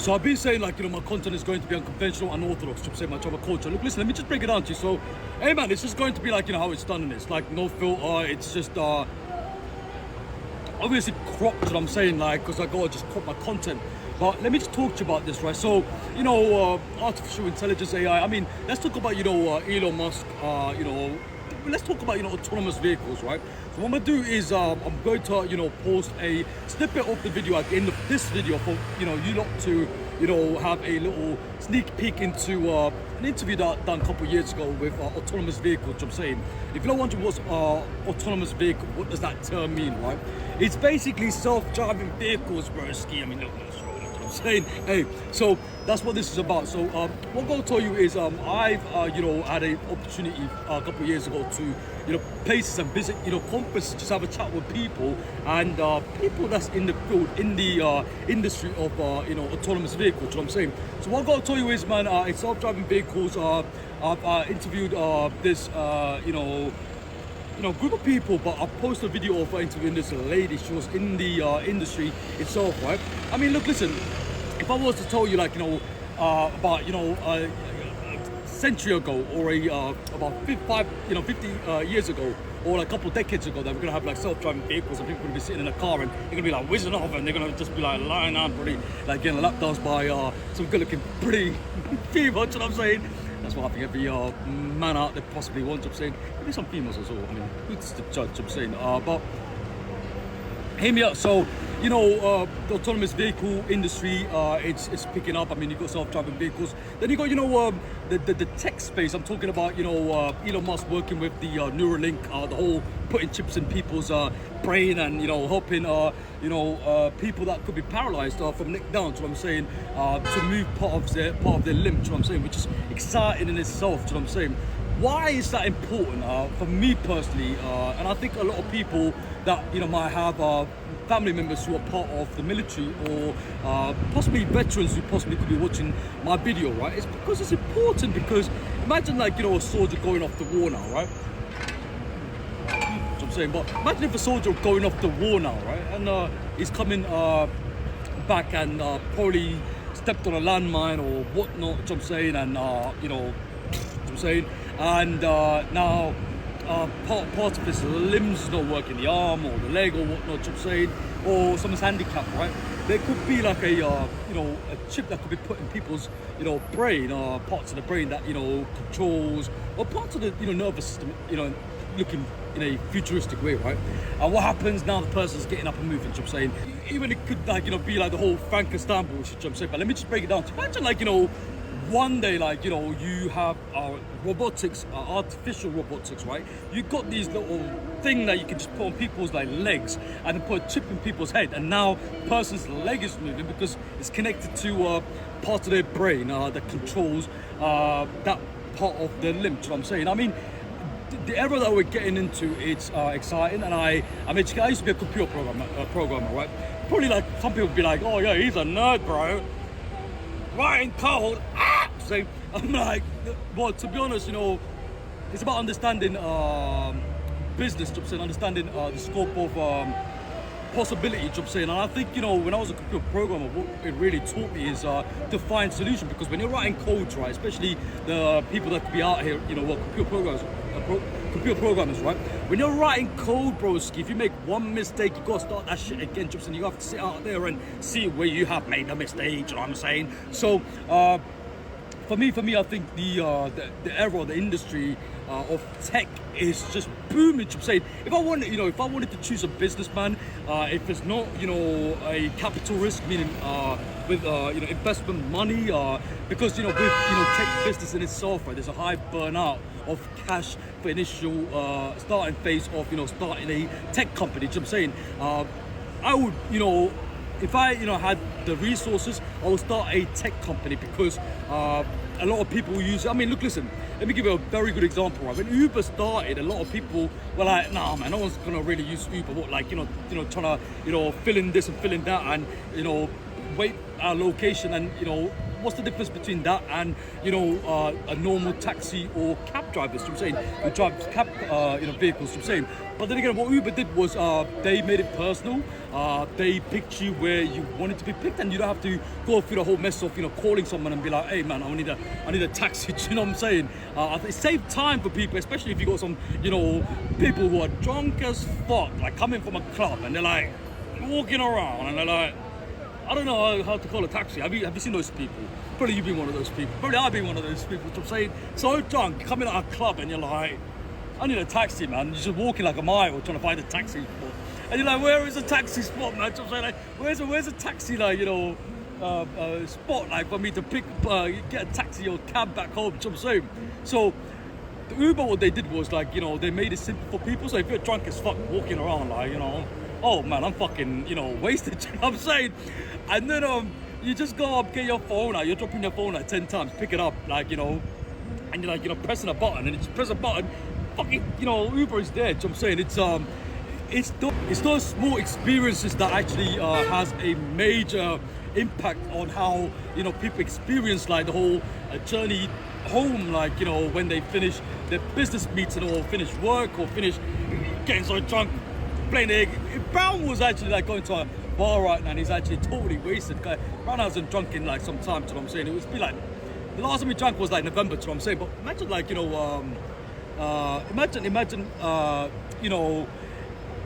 So I've been saying like, my content is going to be unconventional, unorthodox, to say my travel culture. Look, listen, let me just break it down to you. So, hey man, it's just going to be like, how it's done in this. Like, no filter, it's just, obviously cropped, what I'm saying, like, because I gotta just crop my content. But let me just talk to you about this, right? So, artificial intelligence, AI, I mean, let's talk about, Elon Musk, let's talk about, autonomous vehicles, right? So what I'm gonna do is, I'm going to, post a snippet of the video at the end of this video for, you lot to, have a little sneak peek into an interview that I done a couple of years ago with autonomous vehicles, which I'm saying. If you're not wondering what's autonomous vehicle, what does that term mean, right? It's basically self-driving vehicles, broski. I mean, look what I'm saying. Hey, so that's what this is about. So what I'm going to tell you is I've had an opportunity a couple of years ago to places and visit conferences, just have a chat with people and people that's in the field, in the industry of autonomous vehicles, what I'm saying. So what I'm going to tell you is, man, it's self-driving vehicles. I've interviewed this group of people, but I posted a video of interviewing this lady. She was in the industry itself, right? I mean, look, listen, if I was to tell you, like, about, a century ago or about 50 years ago or like a couple of decades ago that we're gonna have like self-driving vehicles and people are gonna be sitting in a car and they're gonna be like whizzing off and they're gonna just be like lying down pretty, like getting lap danced by some good-looking pretty females, you know what I'm saying? That's what I think every man out there possibly wants, I'm saying. Maybe some females as well. I mean, who's the judge, I'm saying. But hear me out. So, the autonomous vehicle industry, it's picking up. I mean, you've got self-driving vehicles. Then you got, the tech space. I'm talking about, Elon Musk working with the Neuralink, the whole putting chips in people's brain and, helping, people that could be paralyzed from neck down, to what I'm saying, to move part of their limb, to what I'm saying, which is exciting in itself, to what I'm saying. Why is that important for me personally? And I think a lot of people that might have family members who are part of the military or possibly veterans who possibly could be watching my video, right? It's because it's important. Because imagine like a soldier going off the war now, right? That's what I'm saying. But imagine if a soldier going off the war now, right? And he's coming back and probably stepped on a landmine or whatnot, what I'm saying, and what I'm saying. And now part of his limbs not working, the arm or the leg or whatnot, what I'm saying, or someone's handicapped, right? There could be like a chip that could be put in people's brain, parts of the brain that controls, or parts of the nervous system, looking in a futuristic way, right? And what happens now? The person's getting up and moving, what I'm saying. Even it could like be like the whole Frankenstein bullshit, what I'm saying. But let me just break it down. Imagine like one day, like you have robotics, artificial robotics, right? You got these little thing that you can just put on people's like legs and put a chip in people's head, and now the person's leg is moving because it's connected to part of their brain that controls that part of their limb. You know what I'm saying? I mean, the era that we're getting into, it's exciting, and I used to be a computer programmer, right? Probably like some people would be like, oh yeah, he's a nerd, bro. Writing code, so I'm like, well, to be honest, it's about understanding business, I'm saying, understanding the scope of possibility, I'm saying. And I think, when I was a computer programmer, what it really taught me is to find solution, because when you're writing codes, right, especially the people that could be out here, computer programmers, right? When you're writing code, broski, if you make one mistake, you gotta start that shit again, and you have to sit out there and see where you have made a mistake, you know what I'm saying? So, for me, I think the era, the industry of tech is just booming. I'm saying, if I wanted to choose a businessman, if it's not, a capital risk, meaning with investment money, because with tech business in itself, right, there's a high burnout of cash for initial starting phase of starting a tech company. I'm saying, I would if I had the resources, I would start a tech company, because a lot of people use it. I mean, look, listen, let me give you a very good example, right? When Uber started, a lot of people were like, nah man, no one's gonna really use Uber. What, like trying to fill in this and fill in that, and wait our location, and what's the difference between that and a normal taxi or cab drivers? I'm saying who drive cab vehicles. I'm saying, but then again, what Uber did was they made it personal. They picked you where you wanted to be picked, and you don't have to go through the whole mess of calling someone and be like, hey man, I need a taxi. Do you know what I'm saying? It saved time for people, especially if you got some people who are drunk as fuck, like coming from a club and they're like walking around and they're like, I don't know how to call a taxi. Have you seen those people? Probably you've been one of those people. Probably I've been one of those people. So I'm saying, so drunk, coming out of a club and you're like, I need a taxi, man. You're just walking like a mile trying to find a taxi spot. And you're like, where is a taxi spot, man? So I'm saying, like, where's a taxi, like, spot, like, for me to get a taxi or cab back home? So I'm saying, so the Uber, what they did was, like, they made it simple for people. So if you're drunk as fuck walking around, like, oh man, I'm fucking, wasted. You know what I'm saying? And then you just go up, get your phone out. You're dropping your phone like 10 times, pick it up, like, and you're like, pressing a button, and you just press a button, fucking, Uber is there. You know what I'm saying? It's those small experiences that actually has a major impact on how people experience like the whole journey home, like when they finish their business meeting or finish work or finish getting so drunk playing the. Brown was actually like going to a bar right now and he's actually totally wasted. Brown hasn't drunk in like some time. Do you know what I'm saying? It was be like the last time we drank was like November. Do you know what I'm saying? But imagine like imagine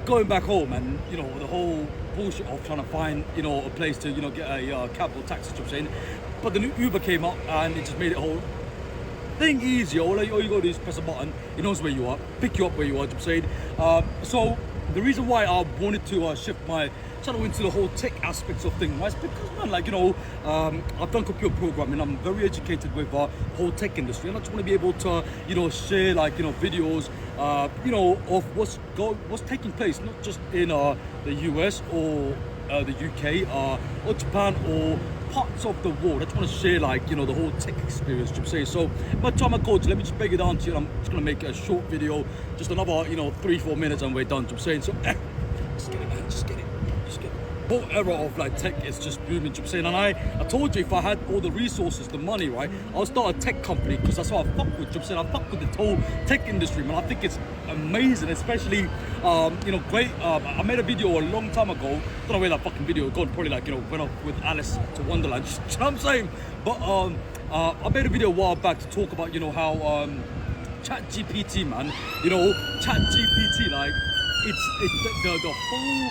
going back home and the whole bullshit of trying to find a place to get a cab or taxi. You know what I'm saying? But the new Uber came up and it just made it whole thing easier. All you gotta do is press a button. It knows where you are, pick you up where you are. You know what I'm saying? So the reason why I wanted to shift my channel into the whole tech aspects of things, right? Because man, like I've done computer programming. I'm very educated with whole tech industry, and I just want to be able to share like videos of what's taking place, not just in the US or the UK or Japan or parts of the world. I just want to share like the whole tech experience. You know what I'm saying? So my time I coach, let me just break it down to you. I'm just gonna make a short video, just another 3-4 minutes, and we're done. You know what I'm saying? So just get it, man. Just get it. Whole era of like tech is just booming. You know what I'm saying? And I told you if I had all the resources, the money, right, I'll start a tech company because that's what I fuck with. You know what I'm saying? I fuck with the whole tech industry, man. I think it's amazing, especially great. I made a video a long time ago. Don't know where that fucking video gone. Probably like went off with Alice to Wonderland. You know what I'm saying? But I made a video a while back to talk about how ChatGPT, man. ChatGPT, like the whole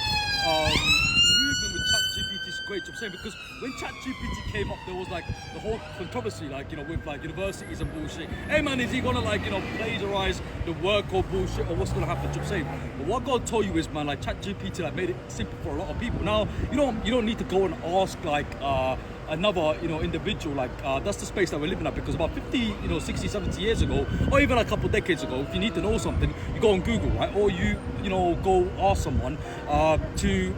movement with ChatGPT is great. You know what I'm saying? Because when ChatGPT came up, there was like the whole controversy, like with like universities and bullshit. Hey man, is he gonna like plagiarize the work or bullshit, or what's gonna happen? You know what I'm saying? But what I gotta tell you is, man, like ChatGPT like made it simple for a lot of people. Now you don't need to go and ask like another individual, like that's the space that we're living at, because about 50 60 70 years ago, or even a couple decades ago, if you need to know something, you go on Google, right, or you go ask someone to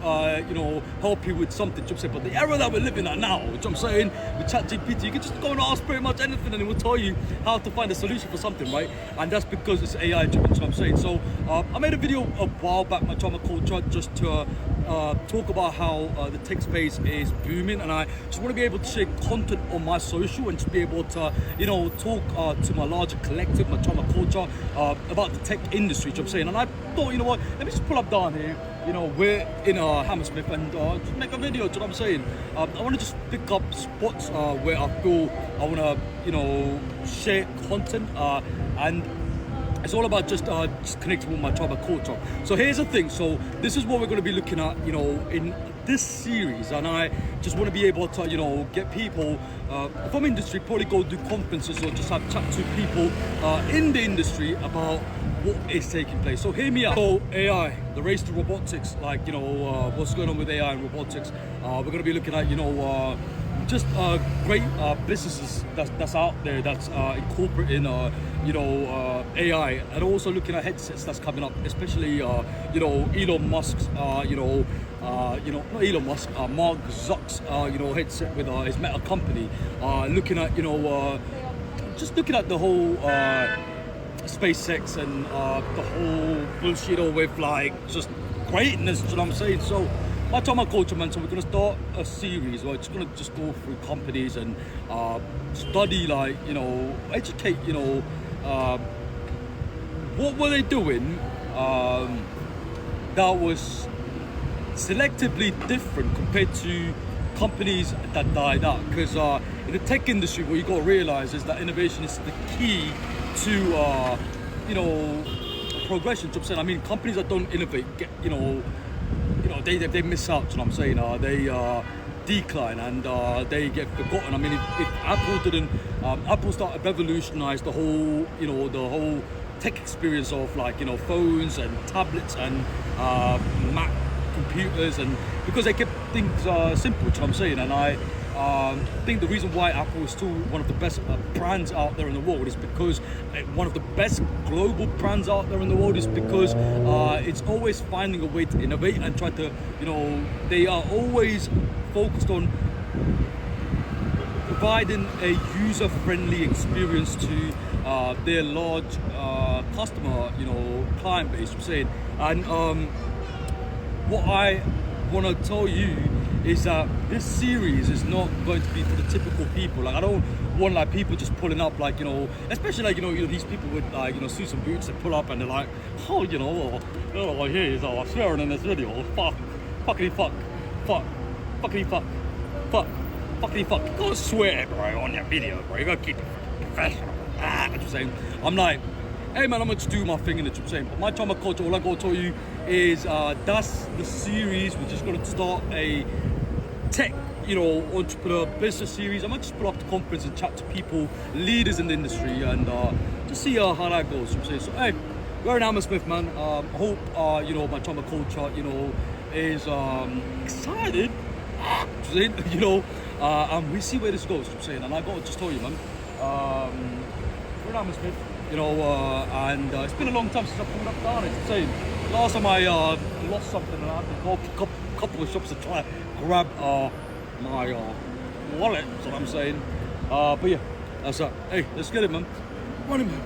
help you with something. You know what I'm saying? But the era that we're living at now, which I'm saying, with ChatGPT, you can just go and ask pretty much anything and it will tell you how to find a solution for something, right? And that's because it's AI driven. You know what I'm saying? So I made a video a while back, my Trauma Culture, just to talk about how the tech space is booming, and I just want to be able to share content on my social and just be able to talk to my larger collective, my Trauma Culture, about the tech industry. You know what I'm saying? And I thought, you know what, let me just pull up down here. We're in Hammersmith and just make a video. You know what I'm saying? I want to just pick up spots where I feel I want to share content and it's all about just connecting with my tribal culture. So here's the thing. So this is what we're going to be looking at, in this series, and I just want to be able to, get people from industry, probably go do conferences or just have chat to people in the industry about what is taking place. So hear me out. So AI, the race to robotics, like what's going on with AI and robotics. We're going to be looking at just great businesses that's out there that's incorporating AI, and also looking at headsets that's coming up, especially Elon Musk's not Elon Musk, Mark Zuck's headset with his Meta company, looking at just looking at the whole SpaceX and the whole bullshit with like just greatness. You know what I'm saying? So my time, my culture, man. So we're gonna start a series. We're just gonna just go through companies and study, like, educate, what were they doing that was selectively different compared to companies that died out. Because in the tech industry, what you got to realize is that innovation is the key to progression. So I'm saying, I mean, companies that don't innovate get, they miss out. You know what I'm saying? They decline and they get forgotten. I mean, if Apple didn't, Apple started revolutionize the whole, the whole tech experience of, like, phones and tablets and Mac computers, and because they kept things simple. You know what I'm saying? And I think the reason why Apple is still one of the best brands out there in the world is because one of the best global brands out there in the world is because it's always finding a way to innovate and try to, they are always focused on providing a user-friendly experience to their large customer, client base. I'm saying, and what I want to tell you is that this series is not going to be for the typical people. Like, I don't want, like, people just pulling up, like, especially, like, these people with, like, suits and boots that pull up and they're like, oh, like, here's swearing in this video, fuckity fuck, you can't swear, bro, on your video, bro. You gotta keep it professional. That's what I'm saying. I'm like, hey man, I'm gonna just do my thing in the saying. But my time, my culture, all I gotta tell you is that's the series. We're just gonna start a tech, entrepreneur business series. I might just put up the conference and chat to people, leaders in the industry, and just see how that goes. You know what I'm saying? So hey, we're in Hammersmith, man. I hope my time, my culture, is excited. And we see where this goes. You know what I'm saying? And I gotta just tell you, man. We're in Hammersmith. And it's been a long time since I pulled up down. It's insane. Last time I lost something and I had to go to a couple of shops to try to grab my wallet. That's what I'm saying. But yeah, that's that. Hey, let's get it, man. Running, man.